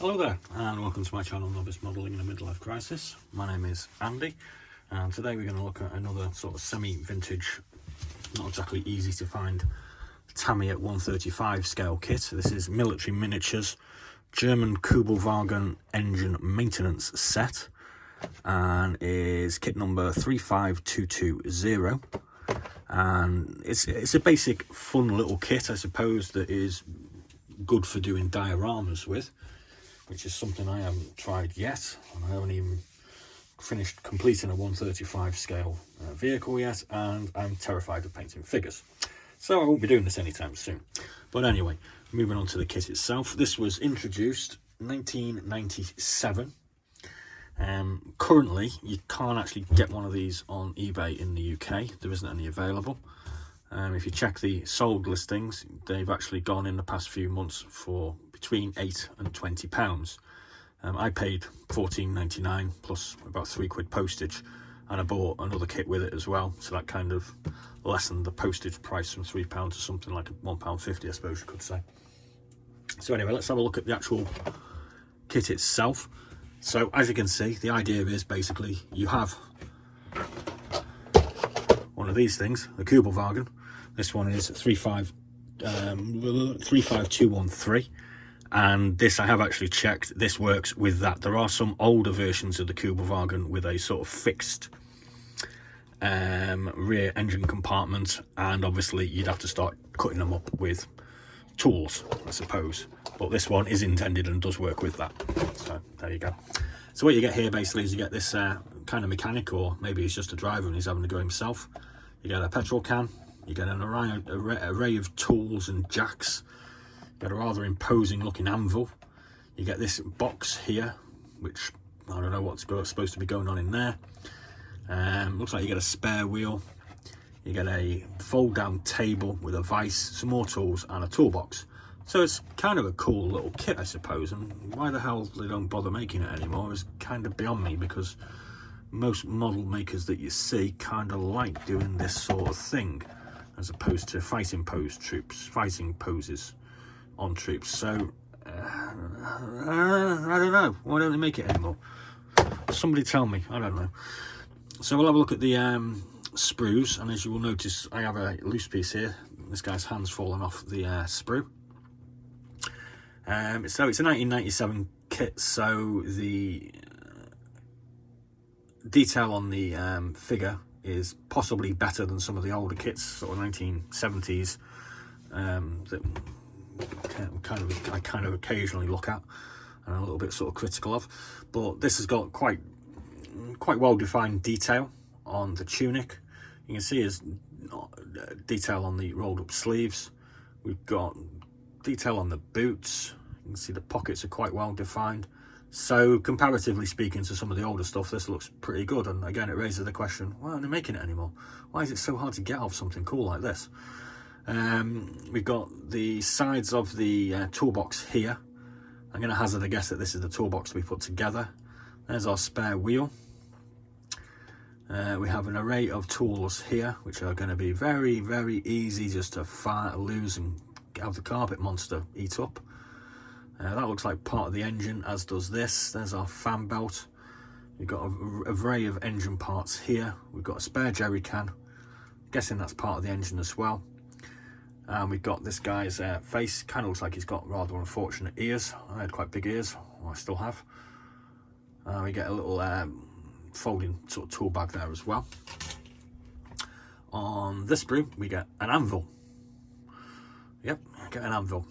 Hello there and welcome to my channel Novice Modelling in a Midlife Crisis. My name is Andy and today we're going to look at another sort of semi-vintage, not exactly easy to find, Tamiya 135 scale kit. This is Military Miniatures German Kubelwagen engine maintenance set and is kit number 35220, and it's a basic fun little kit, I suppose, that is good for doing dioramas with, which is something I haven't tried yet, and I haven't even finished completing a 135 scale vehicle yet, and I'm terrified of painting figures, so I won't be doing this anytime soon. But anyway, moving on to the kit itself. This was introduced 1997. Currently you can't actually get one of these on eBay in the UK. There isn't any available. If you check the sold listings, they've actually gone in the past few months for between £8 and £20. I paid £14.99 plus about £3 postage, and I bought another kit with it as well, so that kind of lessened the postage price from £3 to something like £1.50, I suppose you could say. So anyway, let's have a look at the actual kit itself. So as you can see, the idea is basically you have one of these things, the Kubelwagen. This one is 35213, and this, I have actually checked, this works with that. There are some older versions of the Kubelwagen with a sort of fixed rear engine compartment, and obviously you'd have to start cutting them up with tools, I suppose, but this one is intended and does work with that. So there you go. So what you get here basically is you get this kind of mechanic, or maybe he's just a driver and he's having to go himself. You get a petrol can, you get an array of tools and jacks, you get a rather imposing looking anvil, you get this box here, which I don't know what's supposed to be going on in there. Looks like you get a spare wheel, you get a fold down table with a vise, some more tools and a toolbox. So it's kind of a cool little kit, I suppose, and why the hell they don't bother making it anymore is kind of beyond me, because most model makers that you see kind of like doing this sort of thing, as opposed to fighting poses on troops. So I don't know, why don't they make it anymore? Somebody tell me, I don't know. So we'll have a look at the sprues, and as you will notice, I have a loose piece here. This guy's hand's fallen off the sprue. So it's a 1997 kit, so the detail on the figure is possibly better than some of the older kits, sort of 1970s, that I kind of occasionally look at and a little bit sort of critical of. But this has got quite well defined detail on the tunic. You can see his detail on the rolled up sleeves. We've got detail on the boots. You can see the pockets are quite well defined. So comparatively speaking to some of the older stuff, this looks pretty good. And again, it raises the question, why aren't they making it anymore? Why is it so hard to get off something cool like this? We've got the sides of the toolbox here. I'm going to hazard a guess that this is the toolbox we put together. There's our spare wheel. We have an array of tools here, which are going to be very, very easy just to lose and have the carpet monster eat up. That looks like part of the engine, as does this. There's our fan belt. We've got an array of engine parts here. We've got a spare jerry can. Guessing that's part of the engine as well. And we've got this guy's face. Kind of looks like he's got rather unfortunate ears. I had quite big ears. Well, I still have. We get a little folding sort of tool bag there as well. On this sprue, we get an anvil. Yep, get an anvil.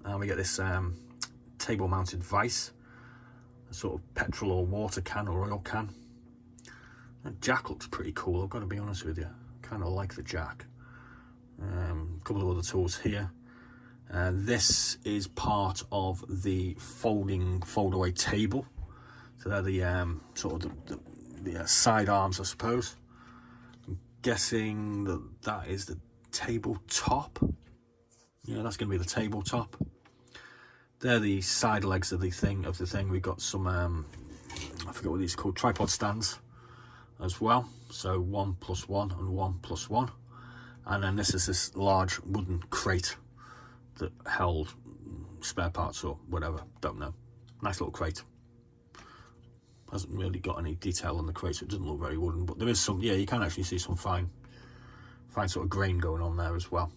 And we get this table mounted vise, a sort of petrol or water can or oil can. The jack looks pretty cool, I've got to be honest with you. Kind of like the jack. A couple of other tools here. This is part of the fold away table. So they're the sort of the side arms, I suppose. I'm guessing that is the tabletop. Yeah, that's going to be the tabletop. They're the side legs of the thing. We've got some I forget what these are called, tripod stands as well. So 1 + 1 and 1 + 1. And then this is this large wooden crate that held spare parts or whatever, don't know. Nice little crate. Hasn't really got any detail on the crate, so it doesn't look very wooden, but there is some, yeah, you can actually see some fine sort of grain going on there as well.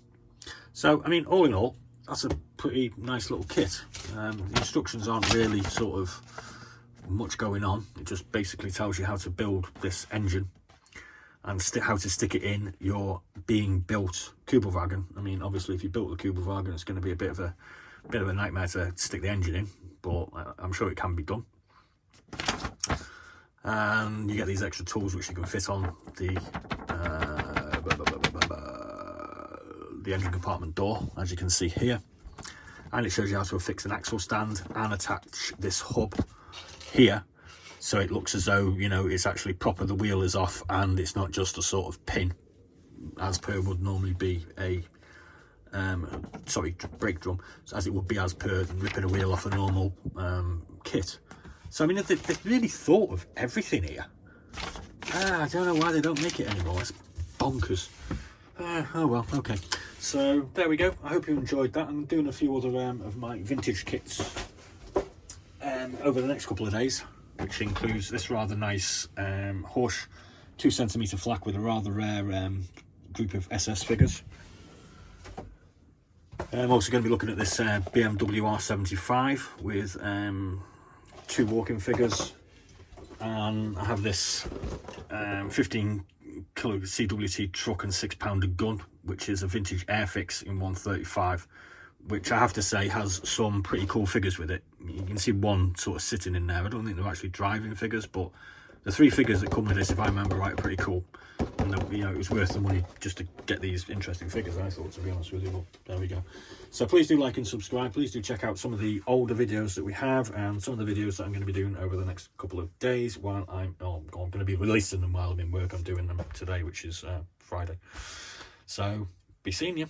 So, I mean, all in all, that's a pretty nice little kit. The instructions aren't really sort of much going on. It just basically tells you how to build this engine and how to stick it in your being built Kubelwagen. I mean, obviously, if you built the Kubelwagen, it's going to be a bit of a nightmare to stick the engine in, but I'm sure it can be done. And you get these extra tools which you can fit on the engine compartment door, as you can see here, and it shows you how to affix an axle stand and attach this hub here, so it looks as though, you know, it's actually proper, the wheel is off and it's not just a sort of pin as per would normally be a brake drum, as it would be as per ripping a wheel off a normal kit. So I mean, they've really thought of everything here. I don't know why they don't make it anymore. It's bonkers. Oh well, okay. So there we go. I hope you enjoyed that. I'm doing a few other of my vintage kits over the next couple of days, which includes this rather nice Horsch 2cm flak with a rather rare group of SS figures. I'm also going to be looking at this BMW R75 with 2 walking figures, and I have this 15 kilo CWT truck and 6-pounder gun, which is a vintage Airfix in 135, which I have to say has some pretty cool figures with it. You can see one sort of sitting in there. I don't think they're actually driving figures, but the 3 figures that come with this, if I remember right, are pretty cool. And you know, it was worth the money just to get these interesting figures, I thought, to be honest with you. But there we go. So please do like and subscribe. Please do check out some of the older videos that we have and some of the videos that I'm going to be doing over the next couple of days while I'm going to be releasing them while I'm in work. I'm doing them today, which is Friday. So be seeing you.